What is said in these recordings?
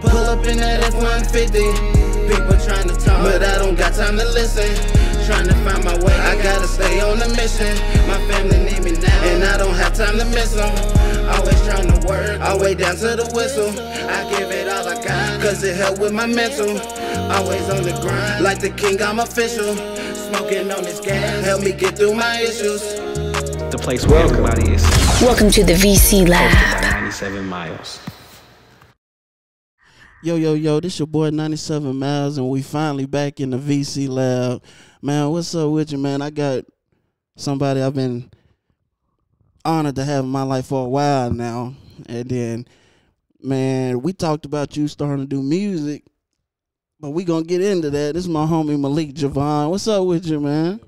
Pull up in that F-150. People trying to talk, but I don't got time to listen. Trying to find my way, I gotta stay on the mission. My family need me now, and I don't have time to miss them. Always trying to work, all way down to the whistle. I give it all I got, cause it help with my mental. Always on the grind, like the king, I'm official. Smoking on this gas, help me get through my issues. The place where everybody is. Welcome to the VC Lab. 97 miles. Yo, this your boy 97 Miles, and we finally back in the VC Lab. Man, what's up with you, man? I got somebody I've been honored to have in my life for a while now. And then, man, we talked about you starting to do music, but we gonna get into that. This is my homie Malik Jvon. What's up with you, man?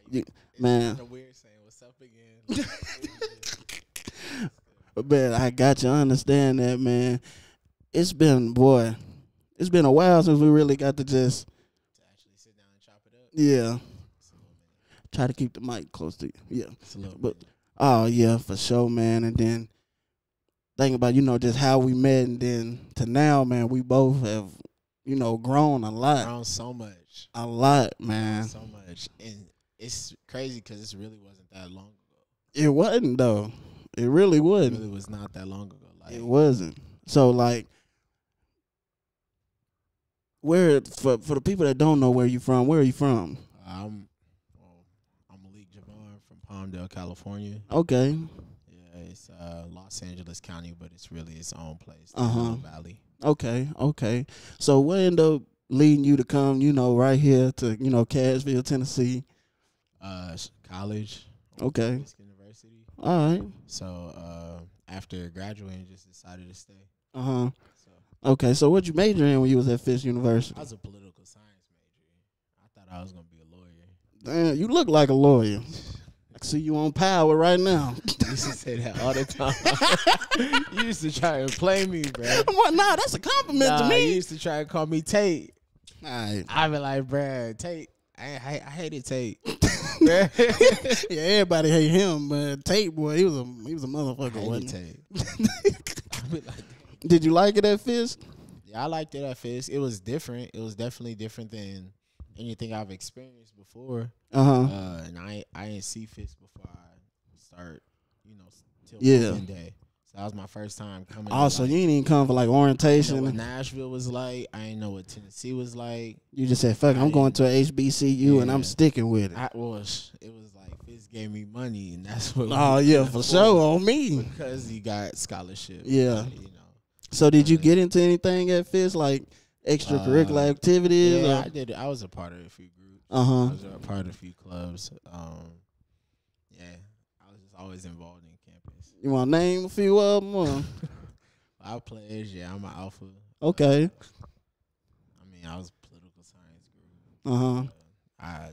Good, bro. Man. It's weird saying what's up again. Man, I got you. I understand that, man. It's been a while since we really got to just actually sit down and chop it up. Yeah. Try to keep the mic close to you. Yeah. It's a little But oh yeah, for sure, man. And then think about, just how we met, and then to now, man, we both have, grown a lot. Grown so much. A lot, man. So much. And it's crazy because this really wasn't that long ago. It wasn't though. It really It wasn't. really was not that long ago. Like, It wasn't. So like, where for the people that don't know where you from, where are you from? I'm Malik Jvon from Palmdale, California. Okay. Yeah, it's Los Angeles County, but it's really its own place. Valley. Okay. So what ended up leading you to come, right here to, Cashville, Tennessee? College. Okay. University. All right. So after graduating, just decided to stay. Uh-huh. So Okay, so what'd you major in when you was at Fisk University? I was a political science major. I thought I was gonna be a lawyer. Damn, you look like a lawyer. I can see you on Power right now. You used to say that all the time. You used to try and play me, bro. What? Nah, that's a compliment to You me. used to try and call me Tate. All right. I be like, bro, Tate. I hated Tate. Yeah, everybody hate him, but Tate, boy, he was a motherfucker. I Wasn't hated he? Tate. I be like, Did you like it at Fisk? yeah, I liked it at Fisk. It was different. It was definitely different than anything I've experienced before. And I didn't see Fisk before I start, till day. So that was my first time coming. Also, you ain't even come for like I didn't know orientation. what Nashville was like. I didn't know what Tennessee was like. You just said, "Fuck, I'm going to a HBCU and I'm sticking with it." It was like Fisk gave me money, and that's what. Oh yeah, for sure on me. Because you got scholarship. Yeah. So did you get into anything at Fisk, like extracurricular activities? Yeah, or? I did. I was a part of a few groups. Uh-huh. I was a part of a few clubs. Yeah, I was just always involved in campus. You want to name a few of them? Or? I pledged. Yeah, I'm an alpha. Okay. I mean, I was political science group. Uh-huh. I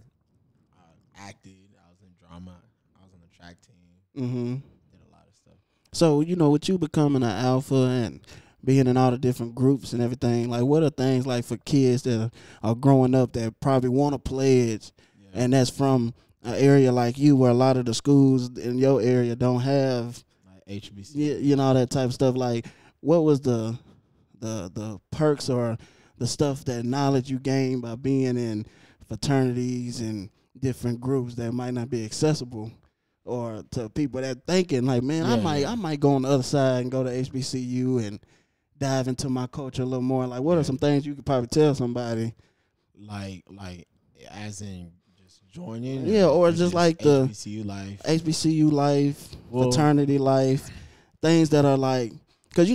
acted. I was in drama. I was on the track team. Mm-hmm. Did a lot of stuff. So, with you becoming an alpha and being in all the different groups and everything, like what are things like for kids that are growing up that probably want to pledge, and that's from an area like you where a lot of the schools in your area don't have like HBCU. All that type of stuff. Like, what was the perks or the stuff, that knowledge you gained by being in fraternities and different groups that might not be accessible, or to people that thinking like, man, I might go on the other side and go to HBCU and dive into my culture a little more. Like, what are some things you could probably tell somebody? Like as in just joining? Yeah, or just like the HBCU life. Fraternity life, things that are like, because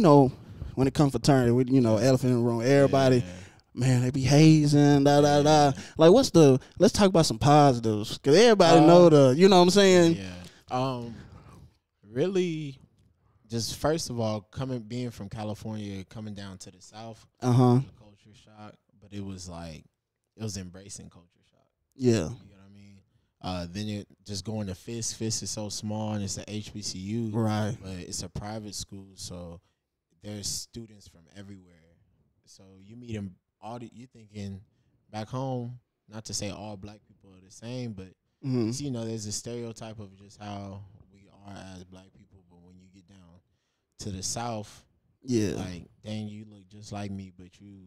when it comes fraternity, with elephant in the room, everybody, man, they be hazing, da. Like, let's talk about some positives, because everybody know you know what I'm saying? Yeah. Really, just first of all, being from California, coming down to the South, Uh-huh. culture shock, but it was embracing culture shock. Yeah. You know what I mean? Then just going to Fisk. Fisk is so small, and it's an HBCU, Right. but it's a private school, so there's students from everywhere. So you meet them you thinking back home, not to say all black people are the same, but there's a stereotype of just how we are as black people. But when you get down to the South, Yeah. Like, dang, you look just like me, but you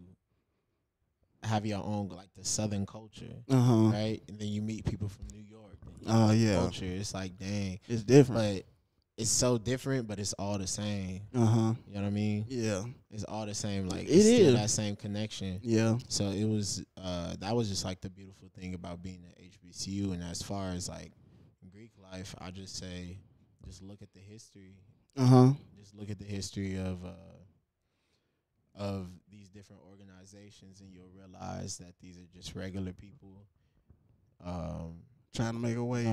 have your own, like, the Southern culture, right? And then you meet people from New York. Oh, yeah. Culture. It's like, dang. It's different. But it's so different, but it's all the same. You know what I mean? Yeah. It's all the same. Like, It it's still is. that same connection. Yeah. So it was, that was just, like, the beautiful thing about being at HBCU. And as far as, like, Greek life, I just say, just look at the history. Just look at the history of these different organizations, and you'll realize that these are just regular people trying to make a way.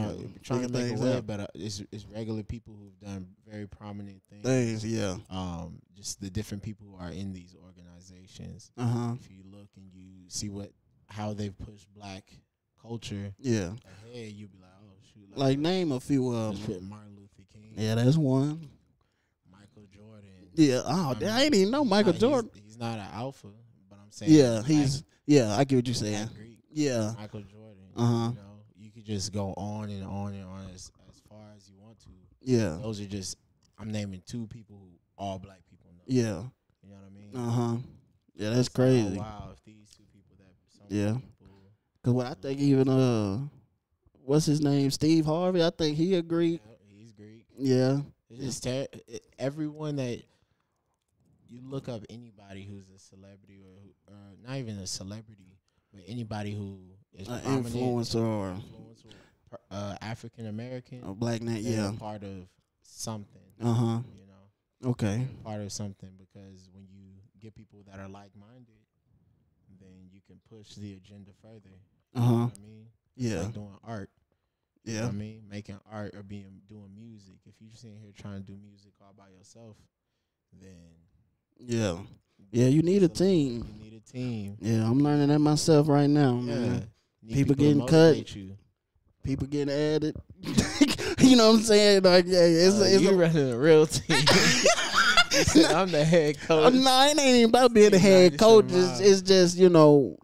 Trying to make a way, but it's regular people who've done very prominent things. Yeah. Just the different people who are in these organizations. If you look and you see how they've pushed Black culture Yeah. ahead, you'll be like, oh shoot. Like name a few of them. Martin Luther King. Yeah, that's one. Michael Jordan. Yeah. Oh, I didn't even know Michael Jordan. He's not an alpha, but I'm saying. Yeah, I get what you're saying. Greek. Yeah. Michael Jordan. You know, you could just go on and on and on as far as you want to. Yeah. Those are just, I'm naming 2 people who all Black people know. Yeah. You know what I mean? Yeah, that's crazy. Oh, wow, if these 2 people Yeah. Because what I think even, what's his name? Steve Harvey, I think he a Greek. He's Greek. Yeah. It's just everyone that you look up, anybody who's a celebrity or not even a celebrity, but anybody who is An prominent, influencer or African American, a Black man, they're part of something. You know, Okay. part of something, because when you get people that are like-minded, then you can push the agenda further. You know what I mean? Yeah. It's like doing art. You know Yeah. what I mean? Making art or doing music. If you're sitting here trying to do music all by yourself, then Yeah. Yeah, you need a team. you need a team. Yeah, I'm learning that myself right now, man. People getting cut. People getting added. You know what I'm saying? Like, yeah, it's you running a real team. I'm the head coach. No, it ain't even about being the head coach. It's just, you know,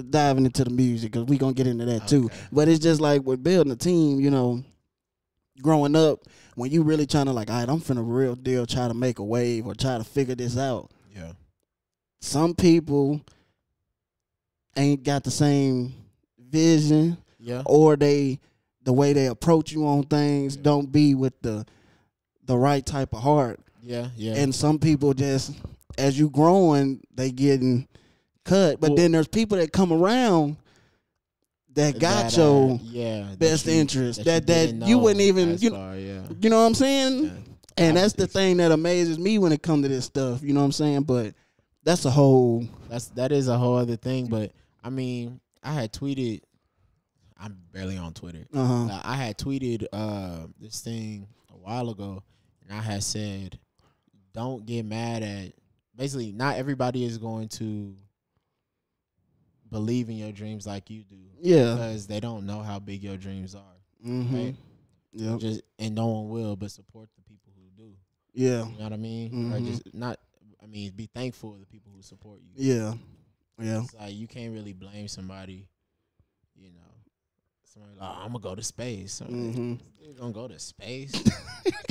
diving into the music, because we going to get into that too. But it's just like with building a team, you know, growing up, when you really trying to like, all right, I'm finna real deal try to make a wave or try to figure this out. Yeah. Some people ain't got the same vision. Yeah. Or the way they approach you on things don't be with the right type of heart. Yeah, yeah. And some people just, as you growing, they getting cut. But then there's people that come around that got your best interest. That you wouldn't even, you know what I'm saying? Yeah. And that's the thing that amazes me when it comes to this stuff. You know what I'm saying? But that's a whole. That is a whole other thing. But I mean, I had tweeted. I'm barely on Twitter. I had tweeted this thing a while ago, and I had said, don't get mad at. Basically, not everybody is going to believe in your dreams like you do. Yeah. Because they don't know how big your dreams are. Right? Yeah. And no one will, but support the people who do. Yeah. You know what I mean? Or just not. I mean, be thankful for the people who support you. Yeah. Yeah. It's like you can't really blame somebody. You know. Somebody like, I'm gonna go to space. You're gonna go to space,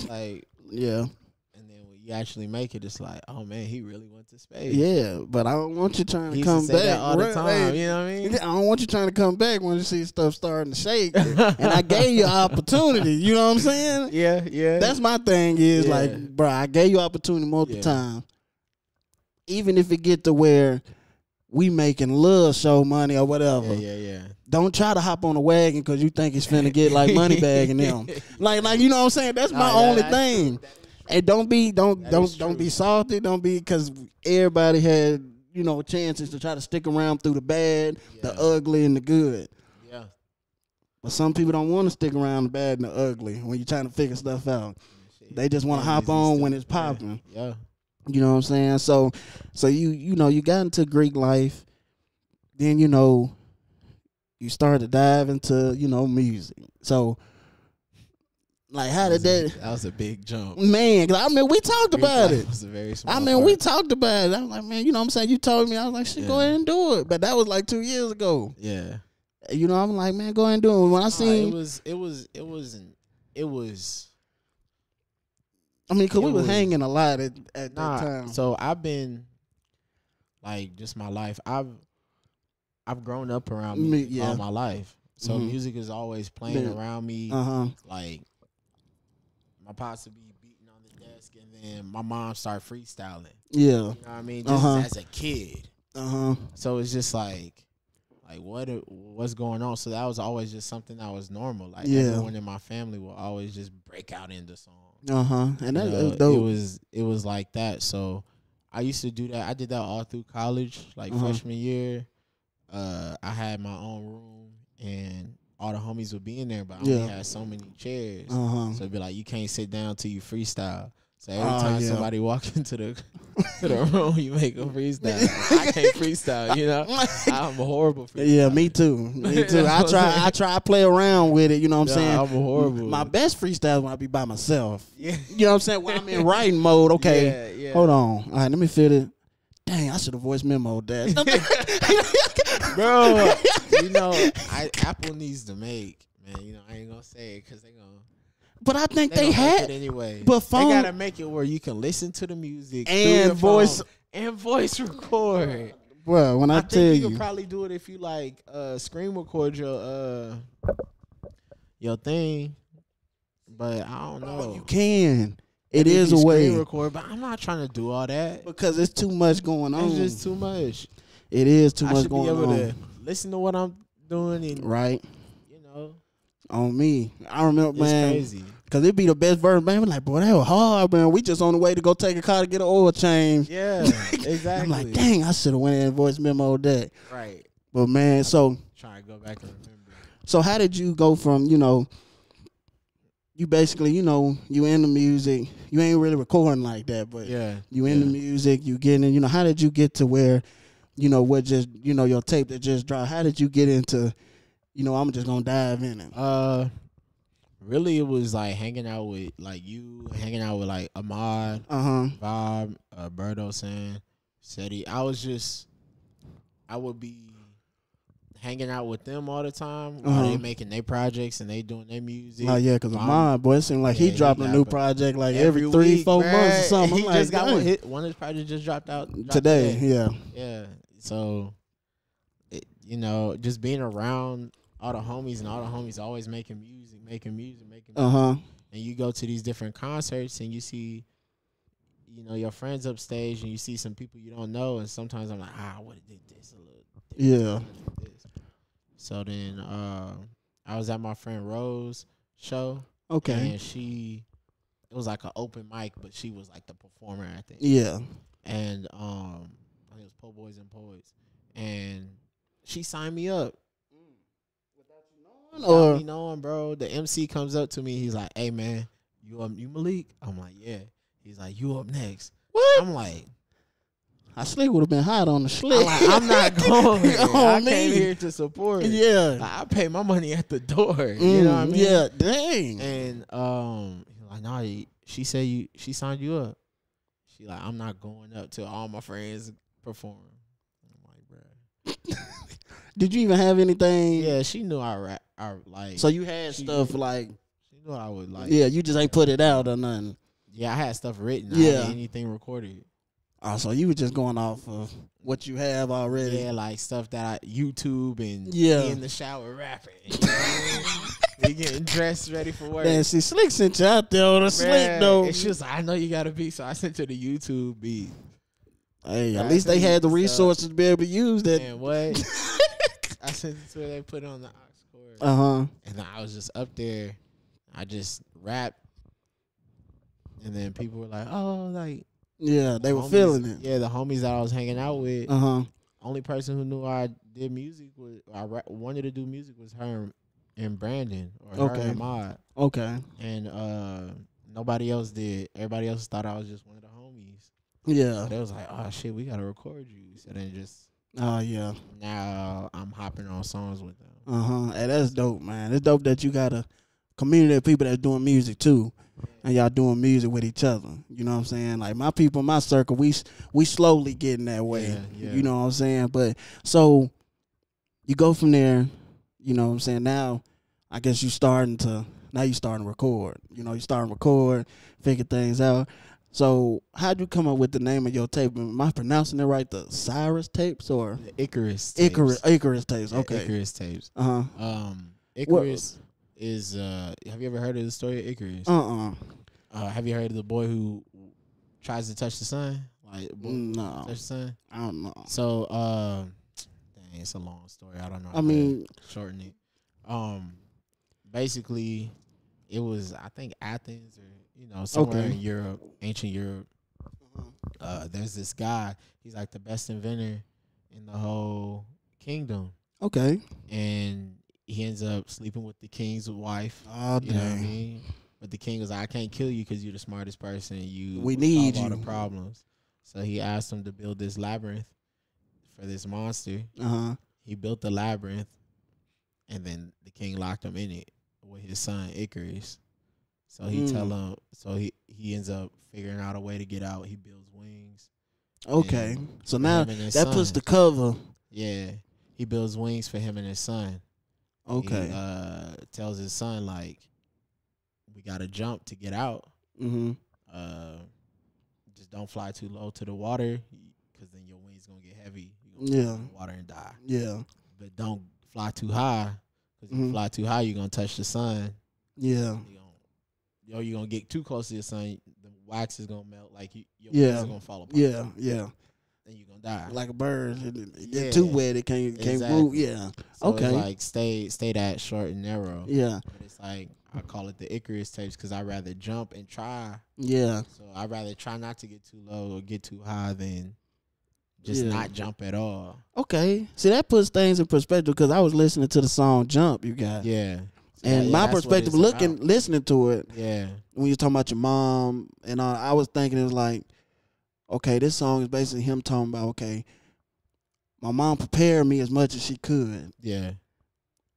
like yeah. And then when you actually make it, it's like, oh man, he really went to space. Yeah, but I don't want you trying to come back that all the time. You know what I mean? I don't want you trying to come back when you see stuff starting to shake. And I gave you an opportunity. You know what I'm saying? Yeah, yeah. That's my thing. Is like, bro, I gave you opportunity multiple times. Even if it get to where we making little show money or whatever. Yeah. Don't try to hop on a wagon because you think it's finna get like money bag and them. Like you know what I'm saying? That's my only thing. And don't be salty. Don't be, because everybody had, you know, chances to try to stick around through the bad, the ugly, and the good. Yeah. But some people don't want to stick around the bad and the ugly when you're trying to figure stuff out. They just want to hop on when it's popping. Yeah. You know what I'm saying? So you know, you got into Greek life, then, you know, you started to dive into, you know, music. So, like, how did that? That was a big jump, man. Cause I mean, we talked about it. Was a very small we talked about it. I was like, man, you know what I'm saying? You told me. I was like, shit, go ahead and do it. But that was like 2 years ago. Yeah. You know, I'm like, man, go ahead and do it. When I seen it was. I mean, because we was hanging a lot at that time. So I've been, like, just my life. I've grown up around music all my life. So music is always playing around me. Like, my pops would be beating on the desk, and then my mom started freestyling. Yeah. You know what I mean? Just as a kid. So it's just like what's going on? So that was always just something that was normal. Like, everyone in my family will always just break out into song. And that dope. It was like that. So I used to do that. I did that all through college, like freshman year. I had my own room, and all the homies would be in there, but I only had so many chairs. So it'd be like, you can't sit down till you freestyle. So every time somebody walk into the room, you make a freestyle. I can't freestyle, you know. I'm a horrible freestyle. Yeah, me too. I try to play around with it, you know what I'm saying? I'm horrible. My best freestyle is when I be by myself. Yeah. You know what I'm saying? When I'm in writing mode, okay. Yeah. Hold on. All right, let me fit it. Dang, I should have voice memoed that. Bro, you know, Apple needs to make, man, you know, I ain't gonna say it because they gonna. But I think they had it anyway. But they gotta make it where you can listen to the music and voice record. Well, when I tell think you can probably do it if you like screen record your thing. But I don't know. You can. It is a way. Screen record, but I'm not trying to do all that because it's too much going on. It's just too much. It is too much going on. I should be able to listen to what I'm doing and you know. On me. I remember, it's man. Crazy. Cause it be the best version, man. I'm like, boy, that was hard, man. We just on the way to go take a car to get an oil change. Yeah, exactly. I'm like, dang, I should have went in and voice memo that. Right. But man, so try to go back and remember. So how did you go from, you know, you basically, you know, you in the music, you ain't really recording like that, but you in the music, you getting in, you know, how did you get to where, you know, what just, you know, your tape that just dropped, how did you get into, you know, I'm just gonna dive in it? Really, it was like hanging out with like Ahmad, Bob, Berto, San, Seti. I would be hanging out with them all the time while they making their projects and they doing their music. Oh yeah, because Ahmad, boy, it seemed like he dropping a new project like every 3-4 months or something. He just got one of his projects just dropped today. Yeah. So, you know, just being around all the homies and all the homies always making music. And you go to these different concerts and you see, you know, your friends upstage and you see some people you don't know. And sometimes I'm like, I would have did this a little. Yeah. So then I was at my friend Rose's show. Okay. And it was like an open mic, but she was like the performer, I think. Yeah. And I think it was Po Boys and Poets. And she signed me up. Or me knowing, bro. The MC comes up to me. He's like, "Hey, man, you Malik?" I'm like, "Yeah." He's like, "You up next?" What? I'm like, I slick would have been hot on the slick. I'm not going. I came here to support. Yeah. Like, I pay my money at the door. You know what I mean? Yeah, dang. And he's like, "Nah, she said she signed you up." She like, "I'm not going up till all my friends perform." I'm like, bruh. Did you even have anything? Yeah, she knew I rap. So you had stuff like. She knew I would like. Yeah, you just ain't put it out or nothing. Yeah, I had stuff written. Yeah. I didn't anything recorded. Oh, so you were just going off of what you have already. Yeah, like stuff that I YouTube and in the shower rapping. You know? We getting dressed, ready for work. Man, see, Slick sent you out there on a Slick though. And she was like, I know you got a beat, so I sent her the YouTube beat. Hey, at least they had the resources to be able to use that. Man, what? I sent it to her. They put it on the aux cord. And I was just up there. I just rapped. And then people were like, oh, like. Yeah, they were feeling it. Yeah, the homies that I was hanging out with. Only person who knew I did music wanted to do music was her and Brandon or her and Ahmad. Okay. And nobody else did. Everybody else thought I was just one of the homies. Yeah. They was like, oh, shit, we got to record you. So then just. Oh, yeah. Now I'm hopping on songs with them. Hey, that's dope, man. It's dope that you got a community of people that's doing music, too. And y'all doing music with each other. You know what I'm saying? Like, my people, my circle, we slowly getting that way. Yeah. You know what I'm saying? But, so, you go from there, you know what I'm saying? Now, I guess you starting to, now you starting to record. You know, you starting to record, figure things out. So how'd you come up with the name of your tape? Am I pronouncing it right? The Cyrus tapes or the Icarus tapes? Icarus tapes. Okay. Yeah, Icarus tapes. Icarus is have you ever heard of the story of Icarus? Have you heard of the boy who tries to touch the sun? Like no. Touch the sun? I don't know. So dang, it's a long story. I don't know. I mean, shorten it. Basically it was, I think, Athens or somewhere in Europe, ancient Europe. There's this guy. He's like the best inventor in the whole kingdom. Okay. And he ends up sleeping with the king's wife. Oh, you know what I mean? But the king was like, I can't kill you because you're the smartest person. We need solve you. all the problems. So he asked him to build this labyrinth for this monster. He built the labyrinth, and then the king locked him in it with his son Icarus. So he he ends up figuring out a way to get out. He builds wings. Okay. So now that puts the cover. Yeah. He builds wings for him and his son. Okay. He tells his son, like, we got to jump to get out. Just don't fly too low to the water because then your wings going to get heavy. You're going to fall in the water and die. Yeah. But don't fly too high because if you fly too high, you're going to touch the sun. Yeah. You're going to get too close to the sun, the wax is going to melt. Like, your wings are going to fall apart. Yeah, yeah. Then you're going to die. Like a bird. It get too wet, it can't move. Yeah. So okay. It's like, stay that short and narrow. Yeah. But it's like, I call it the Icarus tapes because I'd rather jump and try. Yeah. So I'd rather try not to get too low or get too high than just not jump at all. Okay. See, that puts things in perspective because I was listening to the song Jump, you guys. Yeah. And my perspective, listening to it, yeah, when you're talking about your mom and all, I was thinking it was like, okay, this song is basically him talking about, okay, my mom prepared me as much as she could. Yeah.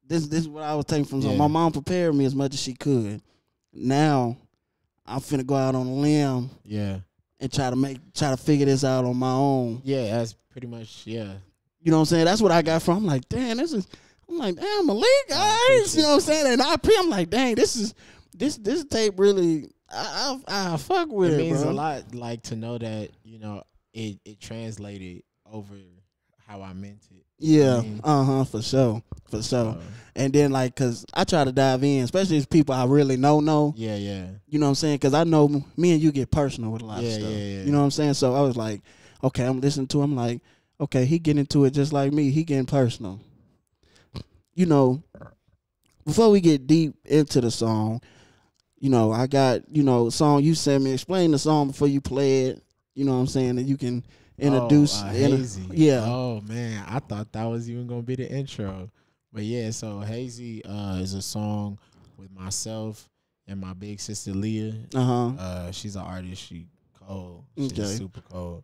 This is what I was taking from song. My mom prepared me as much as she could. Now, I'm finna go out on a limb. Yeah. And try to figure this out on my own. Yeah, that's pretty much, yeah. You know what I'm saying? That's what I got from. I'm like, damn, I'm like, damn, Malik, guys. You know what I'm saying? And I'm like, dang, this tape really, I fuck with it, It means bro. a lot, like, to know that, it translated over how I meant it. Yeah, for sure. And then, like, because I try to dive in, especially as people I really know. Yeah, yeah. You know what I'm saying? Because I know me and you get personal with a lot of stuff. Yeah. You know what I'm saying? So I was like, okay, I'm listening to him. I'm like, okay, he getting into it just like me. He getting personal. You know, before we get deep into the song, I got, a song you sent me. Explain the song before you play it. You know what I'm saying? And you can introduce. Hazy. Yeah. Oh, man. I thought that was even going to be the intro. But, yeah, so Hazy is a song with myself and my big sister Leah. She's an artist. She cold. She's super cold.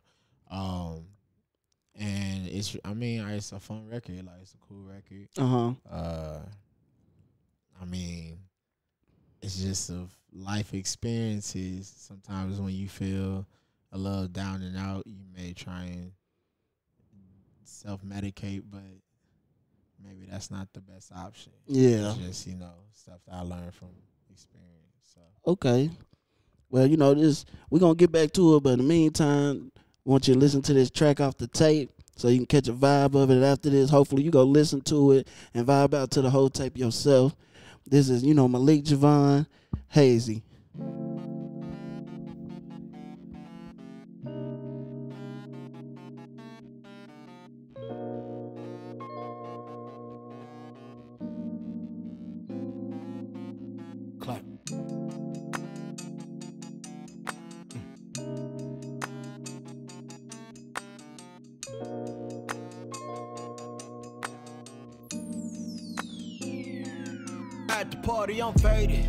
And it's a fun record. Like, it's a cool record. It's just of life experiences. Sometimes when you feel a little down and out, you may try and self-medicate, but maybe that's not the best option. Yeah. It's just, stuff that I learned from experience. So. Okay. Well, we're going to get back to it, but in the meantime, I want you to listen to this track off the tape so you can catch a vibe of it after this. Hopefully you go listen to it and vibe out to the whole tape yourself. This is, Malik Jvon, Hazy. Clap. At the party, I'm faded,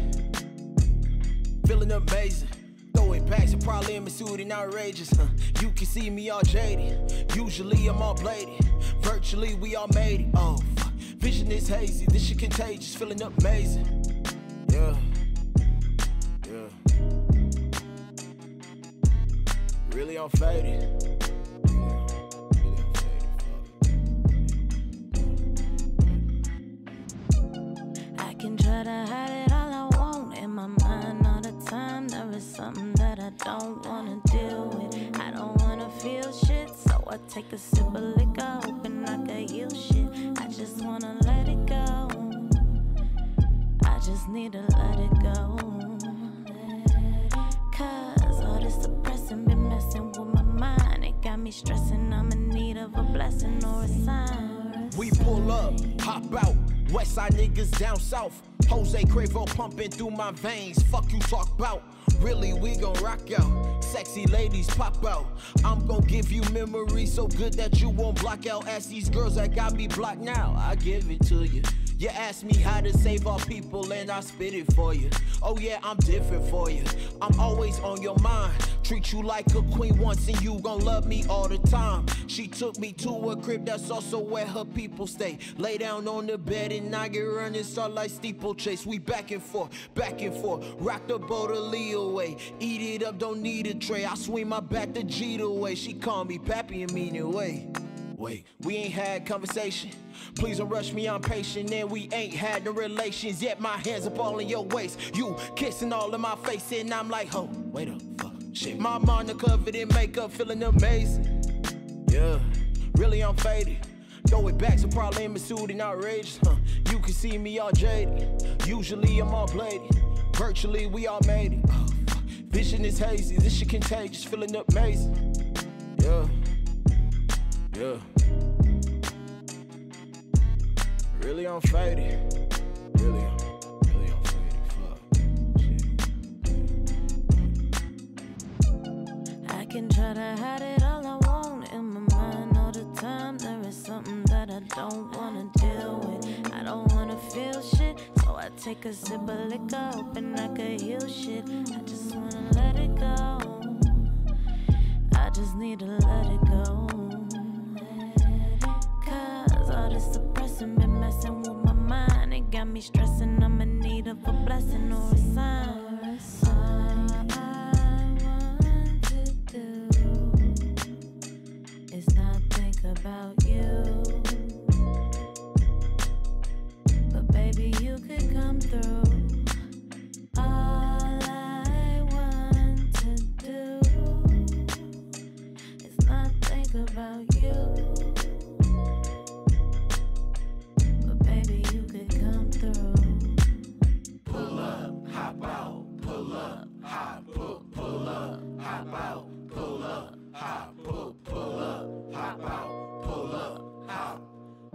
feeling amazing. Throwing packs and probably in my suit and outrageous. You can see me all jaded. Usually I'm all bladed. Virtually we all made it. Oh, fuck. Vision is hazy. This shit contagious. Feeling amazing. Yeah. Really, I'm faded. I can try to hide it all I want. I take a sip of liquor, hoping I could heal shit. I just wanna let it go. I just need to let it go. Cause all this depressing been messing with my mind. It got me stressing, I'm in need of a blessing or a sign. We pull up, hop out, west side niggas down south. Jose Cuervo pumping through my veins, fuck you talk about. Really, we gon' rock out. Sexy ladies pop out. I'm gon' give you memories so good that you won't block out. Ask these girls that got me blocked now, I give it to you. You ask me how to save our people and I spit it for you. Oh yeah, I'm different for you. I'm always on your mind. Treat you like a queen once and you gon' love me all the time. She took me to a crib that's also where her people stay. Lay down on the bed and I get running, start like steeplechase. We back and forth, rock the boat a Lee away. Eat it up, don't need a tray. I swing my back the G the way. She call me Pappy and mean it way. Wait, we ain't had conversation. Please don't rush me, I'm patient. And we ain't had no relations yet. My hands up all in your waist. You kissing all in my face and I'm like, oh, wait up, fuck, shit. My mind covered in makeup, feeling amazing. Yeah, really I'm faded. Throw it back, so probably in suit and outrageous. You can see me all jaded. Usually I'm all bladed. Virtually we all made it. Oh, fuck. Vision is hazy, this shit contagious, feeling amazing. Yeah. Yeah. Really I'm faded. Really I'm faded. Fuck. Shit. I can try to hide it all I want in my mind all the time. There is something that I don't wanna deal with. I don't wanna feel shit, so I take a sip of liquor, hoping I could heal shit. I just wanna let it go. I just need to let it go. All this depressing been messing with my mind. It got me stressing, I'm in need of a blessing or a sign. All I want to do is not think about you. But baby, you could come through. All I want to do is not think about you. Pull up, hop out, pull up, hop, pull up, hop out, pull up, hop, pull up, hop out, pull up, hop.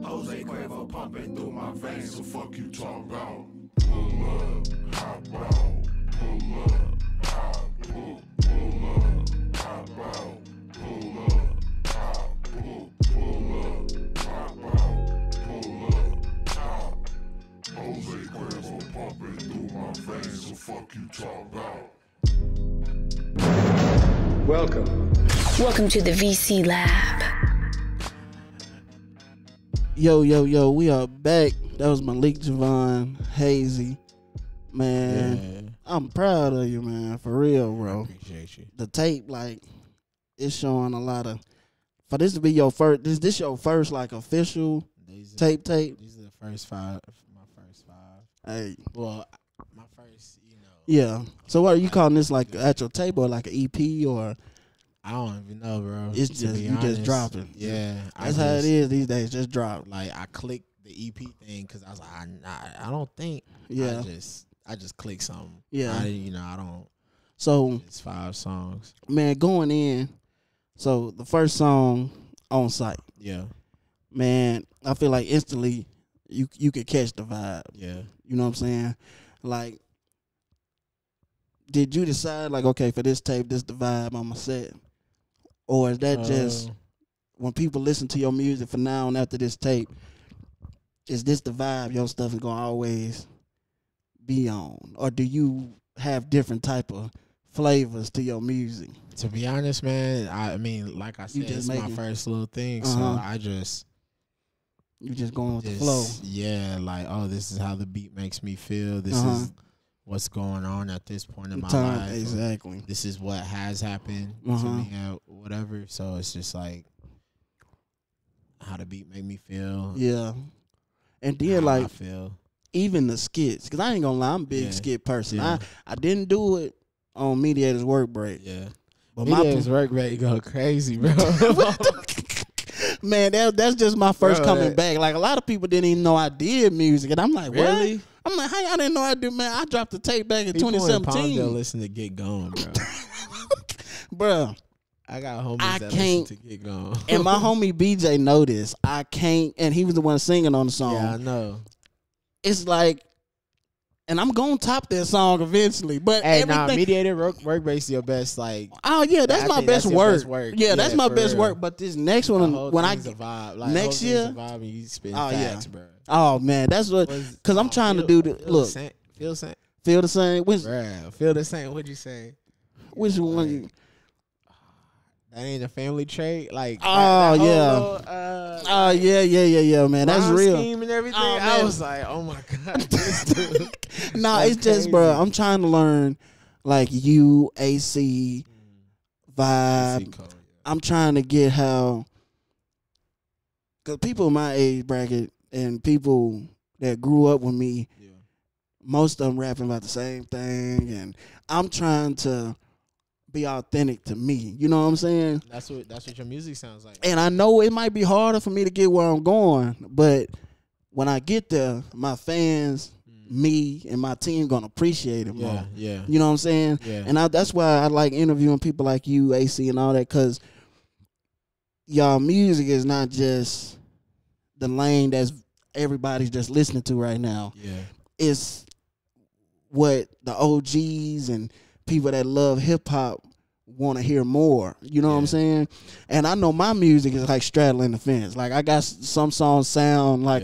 Jose Cuervo pumping through my veins, so fuck you talk about. Pull up, hop out, pull up, hop, pull up, hop out, pull up, hop, pull up, hop out, pull up, hop. Jose Cuervo pumping through my veins, so fuck you talk about. Welcome to the VC Lab. Yo, we are back. That was Malik Jvon, Hazy. Man, yeah. I'm proud of you, man. For real, bro. I appreciate you. The tape, like, it's showing a lot of. For this to be your first, this your first, like, official tape? These are the first five. My first five. Hey. Well, my first, you know. Yeah. So what are you calling this, like, actual tape or like an EP or? I don't even know, bro. It's just, you just dropping. Yeah. That's how it is these days, just drop. Like, I clicked the EP thing because I was like, I don't think. Yeah. I just clicked something. Yeah. I don't. So. It's 5 songs. Man, going in. So, the first song, On Sight. Yeah. Man, I feel like instantly you could catch the vibe. Yeah. You know what I'm saying? Like, did you decide, like, okay, for this tape, this the vibe I'm going to set? Or is that just when people listen to your music from now on after this tape, is this the vibe your stuff is going to always be on? Or do you have different type of flavors to your music? To be honest, man, I mean, like I said, it's my first little thing, so I just... You just going with the flow. Yeah, like, oh, this is how the beat makes me feel. This is what's going on at this point in my life. Exactly. This is what has happened to me, whatever. So it's just like how the beat make me feel. Yeah. And then, like, I feel. Even the skits, because I ain't going to lie, I'm a big skit person. Yeah. I didn't do it on Mediator's Work Break. Yeah. But Mediator's Work Break go crazy, bro. Man, that's just my first coming back. Like, a lot of people didn't even know I did music, and I'm like, what? Really? I'm like, how y'all didn't know I do? Man, I dropped the tape back in People 2017. Palmdale listen to Get Gone, bro. Bro, I got homies that listen to Get Gone. And my homie BJ know this. I can't, and he was the one singing on the song. Yeah, I know. It's like, and I'm gonna top that song eventually. But hey, everything, mediated work base your best. Like, oh yeah, that's my best work. Yeah, that's my best real. work. But this next one, when I get vibe. Like, next year, vibe and you spin oh facts, yeah, bro. Oh man, that's what. Because I'm trying to do the look. Feel the same. Feel the same. Which, bruh, feel the same. What'd you say? Which one? You, that ain't a family trait. Like, oh that yeah, little, yeah, man. That's real. Scheme and everything. Oh, I was like, oh my god, this dude. Nah, it's just, bro. I'm trying to learn like UAC vibe. Code, yeah. I'm trying to get how, because people in my age bracket and people that grew up with me, yeah, most of them rapping about the same thing, and I'm trying to be authentic to me. You know what I'm saying? That's what your music sounds like. And I know it might be harder for me to get where I'm going, but when I get there, my fans, me, and my team gonna appreciate it more. Yeah. You know what I'm saying? Yeah. And that's why I like interviewing people like you, AC, and all that, because y'all music is not just the lane that's everybody's just listening to right now. Yeah. It's what the OGs and people that love hip hop want to hear more. You know what I'm saying? And I know my music is like straddling the fence. Like, I got some songs sound like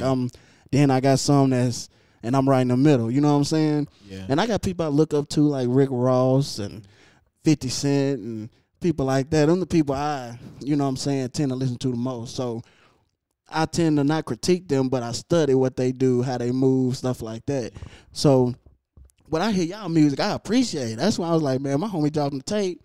then I got some that's, and I'm right in the middle. You know what I'm saying? Yeah. And I got people I look up to like Rick Ross and 50 Cent and people like that. Them the people I, you know what I'm saying, tend to listen to the most. So I tend to not critique them, but I study what they do, how they move, stuff like that. So when I hear y'all music, I appreciate it. That's why I was like, man, my homie dropping the tape.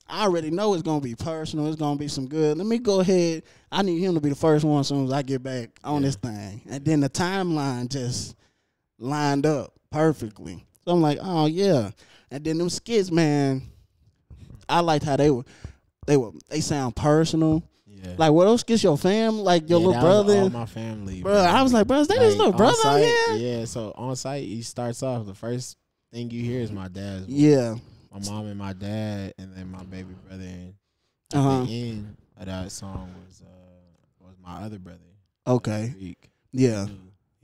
I already know it's going to be personal. It's going to be some good. Let me go ahead. I need him to be the first one as soon as I get back on this thing. And then the timeline just lined up perfectly. So I'm like, oh, yeah. And then them skits, man, I liked how they sound personal. Yeah. Like, what those skits your fam? Like, your little brother? All my family. Bro, I was like, bro, is that his little brother out here? Yeah, so on site, he starts off, the first thing you hear is my dad's voice. Yeah. My mom and my dad, and then my baby brother. And at the end of that song was my other brother. Okay. Yeah.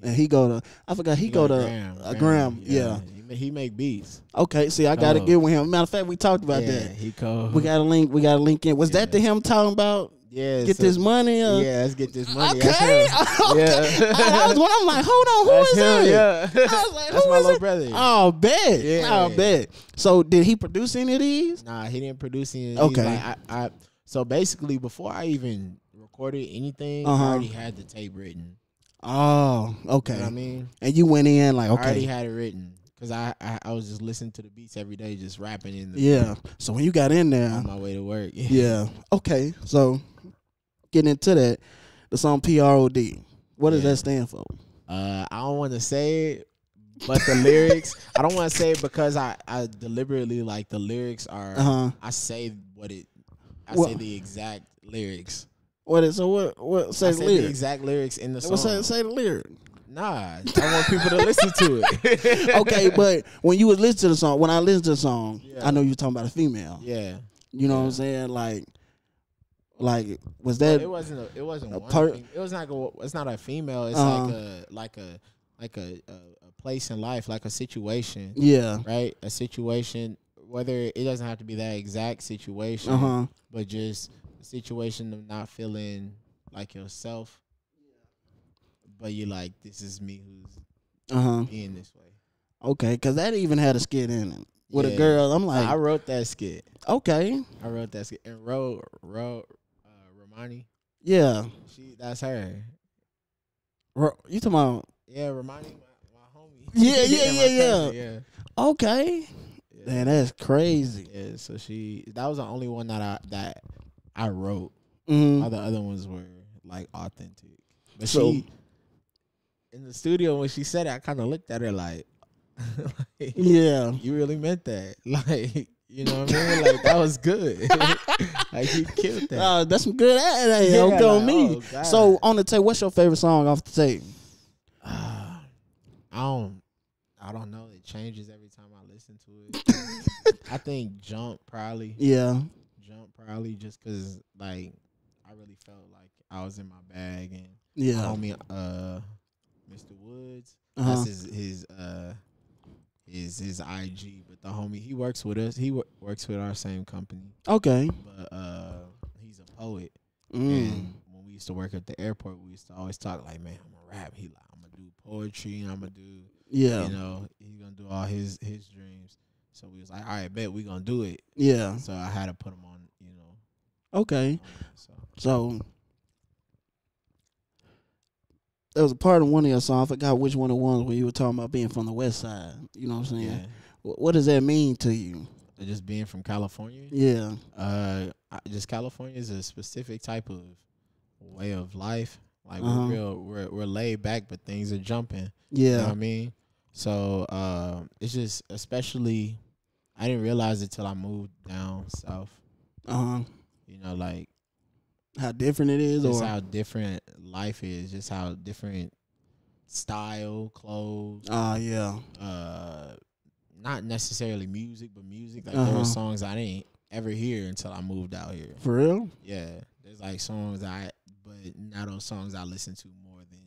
And he go to, I forgot, he go to Graham. Yeah. He make beats. Okay, see, I got to get with him. Matter of fact, we talked about that. He cold. We got a link in. Was that to him talking about? Yeah, get this money. Yeah, let's get this money. Okay. Yeah. That was when I'm like, hold on, who is that? Yeah. I was like, that's who my is little it? brother. Oh, bet. Yeah. Oh, bet. So did he produce any of these? Nah, he didn't produce any of these. Okay. Like, so basically, before I even recorded anything, I already had the tape written. Oh, okay. You know what I mean? And you went in like, okay. I already had it written. Because I was just listening to the beats every day, just rapping in the beat. So when you got in there. On my way to work. Yeah. Okay. So getting into that, the song PROD. What does that stand for? I don't want to say it, but the lyrics, I don't want to say it because I deliberately, like, the lyrics are, I say say the exact lyrics. What say the lyrics? The exact lyrics in the song. Say the lyric. Nah, I want people to listen to it. Okay, but when you was listening to the song, when I listened to the song, I know you were talking about a female. Yeah. You know what I'm saying? Like was that? It wasn't it's not a female. It's like a place in life, like a situation. Yeah. Right. A situation. Whether it doesn't have to be that exact situation, but just a situation of not feeling like yourself. But you're like, this is me who's being this way. Okay, because that even had a skit in it with a girl. I'm like, I wrote that skit. Okay, I wrote that skit and Romani. Yeah, that's her. You talking about? Yeah, Romani, my homie. Yeah. Okay, yeah. Man, that's crazy. Yeah, so that was the only one that I wrote. All the other ones were like authentic, but in the studio, when she said it, I kind of looked at her like, yeah, you really meant that. Like, You know what I mean? Like, that was good. Like, he killed that. That's some good ass. Yeah, Okay, on like, me. oh, God. So on the tape, what's your favorite song off the tape? I don't know. It changes every time I listen to it. I think Jump probably. Yeah. Jump probably just because, like, I really felt like I was in my bag. And Yeah. my homie, Mr. Woods, that's his IG. But the homie, he works with us. He works with our same company. Okay. But he's a poet. And when we used to work at the airport, we used to always talk like, man, I'm gonna rap. He like, I'm gonna do poetry and I'm gonna do, you know, he's gonna do all his dreams. So we was like, all right, bet we gonna do it. Yeah. So I had to put him on, you know. Okay. So there was a part of one of your songs, I forgot which one it was, when you were talking about being from the West Side. You know what I'm saying? Yeah. What does that mean to you? Just being from California? Yeah. Just California is a specific type of way of life. Like, we're laid back, but things are jumping. Yeah. You know what I mean? So it's just, especially, I didn't realize it till I moved down south. You know, like, how different it is, just or how different life is, just how different style, clothes. Yeah. Not necessarily music, but music. Like, there were songs I didn't ever hear until I moved out here. For real? Yeah. There's like songs but now those songs I listen to more than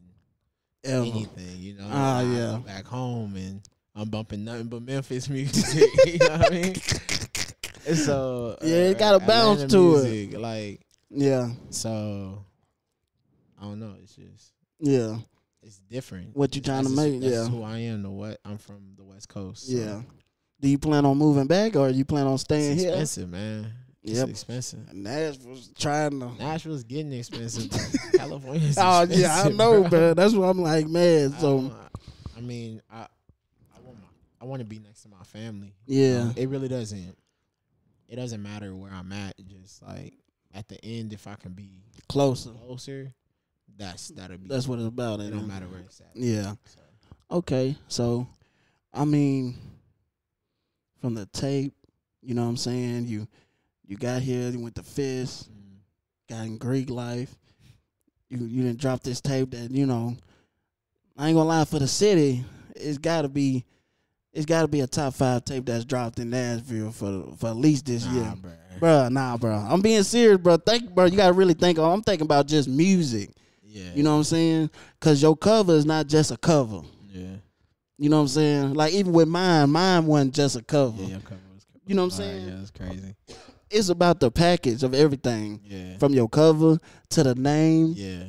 Ever. anything, you know. Yeah. I go back home and I'm bumping nothing but Memphis music. You know what I mean? And so it got a bounce Atlanta to music, it. Like, yeah. So I don't know. It's just it's different. What you trying to make? That's who I am. I'm from the West Coast. So. Yeah. Do you plan on moving back, or you plan on staying it's here? Expensive, man. It's expensive. Nashville's getting expensive. California's expensive. Yeah, I know, bro. That's what I'm like, man. So I mean, I want to be next to my family. Yeah. It really doesn't. It doesn't matter where I'm at. Just like at the end, if I can be closer, that'll be. That's what it's about. It don't matter where it's at. Yeah. So. Okay. So, I mean, from the tape, you know what I'm saying? You got here, you went to Fist, got in Greek life. You didn't drop this tape that, you know, I ain't gonna lie, for the city, it's gotta be a top 5 tape that's dropped in Nashville for at least this year. Bro. I'm being serious, bro. You gotta really think. I'm thinking about just music. Yeah. You know what I'm saying? Cause your cover is not just a cover. Yeah. You know what I'm saying? Like, even with mine wasn't just a cover. Yeah, your cover was cover. You know what I'm saying? Yeah, it's crazy. It's about the package of everything. Yeah. From your cover to the name. Yeah.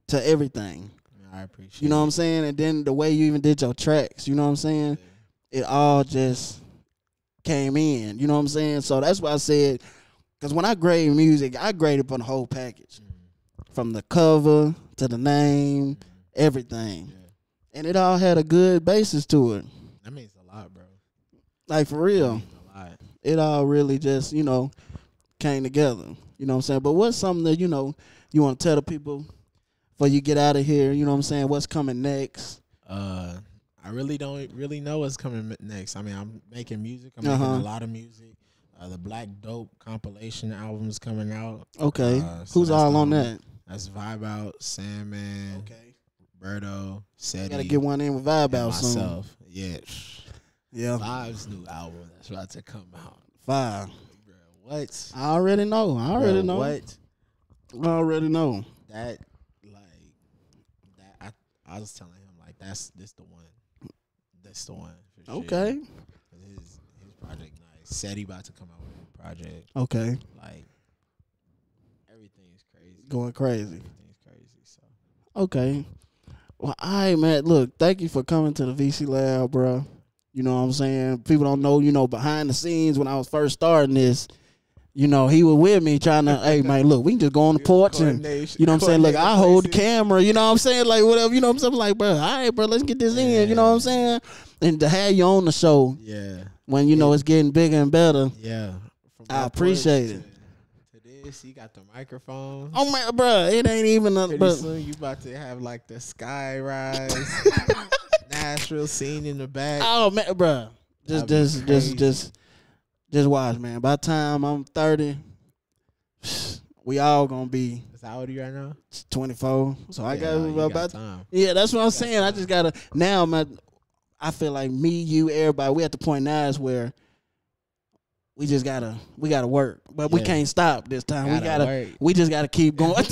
To everything. I appreciate it. You know what I'm saying? And then the way you even did your tracks, you know what I'm saying? Yeah. It all just came in. You know what I'm saying? So that's why I said, because when I grade music, I grade it on the whole package. From the cover to the name, everything. Yeah. And it all had a good basis to it. That means a lot, bro. Like, for real. That means a lot. It all really just, you know, came together. You know what I'm saying? But what's something that, you know, you want to tell the people before you get out of here? You know what I'm saying? What's coming next? I really don't really know what's coming next. I mean, I'm making music. I'm making a lot of music. The Black Dope compilation album's coming out. Okay. Who's all on that? That's Vibe Out, Sandman. Okay. Roberto, Seti. Gotta get one in with Vibe Out soon. Myself. Yeah. Yeah. Vibe's new album that's about to come out. Vibe. Bro, what? I already know. I already know. What? I already know. That, like, that. I was telling him, like, this the one. That's the one. For sure. Okay. His project nice. Seti about to come out with a project. Okay. Like, everything's crazy. Going crazy. Everything's crazy. So. Okay. Well, all right, man. Look, thank you for coming to the VC Lab, bro. You know what I'm saying? People don't know, you know, behind the scenes when I was first starting this, you know, he was with me trying to, hey, man, look, we can just go on the porch and, you know what I'm saying? Look, I hold the camera, you know what I'm saying? Like, whatever, you know what I'm saying? Like, bro, all right, bro, let's get this in, you know what I'm saying? And to have you on the show, when, you know, it's getting bigger and better, I appreciate it. He got the microphone. Oh my, bro, it ain't even. Pretty soon you about to have like the sky rise, Nashville scene in the back. Oh man, bro, just just watch, man. By the time I'm 30, we all gonna be. How old are you right now? 24. So I got about time. Yeah, that's what I'm saying. I just gotta now. I feel like me, you, everybody. We at the point now is where we gotta work, but we can't stop this time. We just gotta keep going.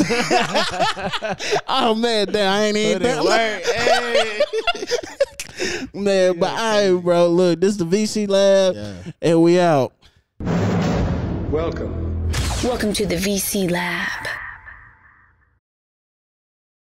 Oh man, damn, I ain't even work. Hey. Man, but all right, bro. Look, this is the VC Lab, and we out. Welcome Welcome to the VC Lab.